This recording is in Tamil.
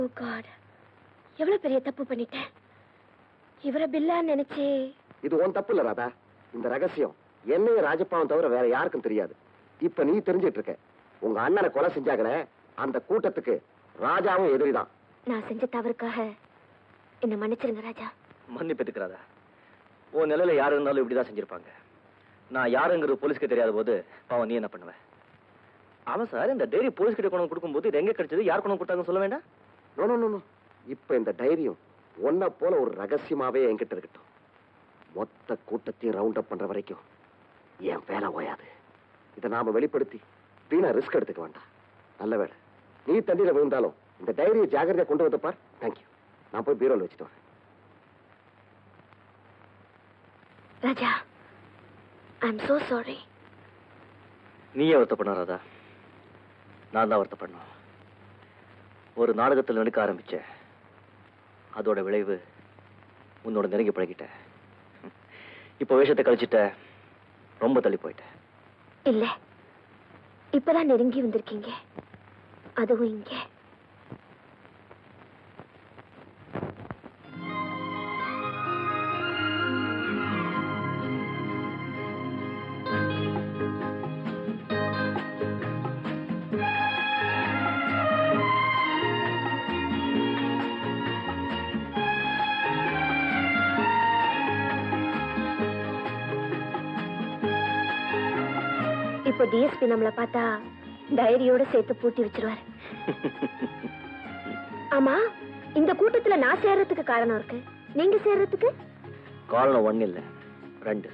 ஓ காட், எவ்வளவு பெரிய தப்பு பண்ணிட்டேன். இவரை பில்லா நினைச்சே. இது உன் தப்பு இல்ல ராதா. இந்த ரகசியம் என்னையும் ராஜப்பாவும் தவிர வேற யாருக்கும் தெரியாது. இப்ப நீ தெரிஞ்சிட்டு இருக்க. உங்க அண்ணனை கொலை செஞ்சாங்களே, அந்த கூட்டத்துக்கு ராஜாவும் எதிரிதான். நான் செஞ்ச தவறுக்காக என்ன மன்னிச்சிருங்க ராஜா. மன்னிப்பு ராதா. உன் நிலையில யாரு இருந்தாலும் இப்படிதான் செஞ்சிருப்பாங்க. நான் யாருங்கிறது போலீஸ்க்கு தெரியாத போது பாவம் நீ என்ன பண்ணுவ? அவன் சார் இந்த டைரி போலீஸ் கிட்ட கொண்டு கொடுக்கும்போது இது எங்க கிடைச்சது, யார் கொண்டு கொடுத்தாங்கன்னு சொல்ல வேண்டாம்? No no no. இப்ப இந்த டைரியும் ஒன்ன போல ஒரு ரகசியமாவே என்கிட்ட இருக்கட்டும். மொத்த கூட்டத்தையும் ரவுண்ட் அப் பண்ற வரைக்கும் என் வேலை ஓயாது. இதை நாம வெளிப்படுத்தி வீணா ரிஸ்க் எடுத்துக்க வேண்டாம். நல்ல வேலை நீ தண்ணியில விழுந்தாலும் இந்த டைரியை ஜாகிரதையா கொண்டு வந்து பார். தேங்க்யூ. நான் போய் பீரோல வச்சுட்டு வரேன். ராஜா, ஐம் சோ சாரி. நீயே வருத்தப்பட ராதா. நான் தான் வருத்தப்படணும். ஒரு நாடகத்தில் நடிக்க ஆரம்பிச்சேன். அதோட விளைவு உன்னோட நெருங்கி பழகிட்ட. இப்ப வேஷத்தை கழிச்சிட்ட, ரொம்ப தள்ளி போயிட்ட. இல்ல, இப்பதான் நெருங்கி வந்திருக்கீங்க, அதுவும் இங்க. இப்போ டிஎஸ்பி நம்மளை பார்த்தா டைரியோட சேர்த்து பூட்டி வச்சிருவாரு. ஆமா, இந்த கூட்டத்துல நான் சேர்றதுக்கு காரணம் இருக்கு, நீங்க சேர்றதுக்கு காரணம் ஒண்ணு இல்ல, ரெண்டு.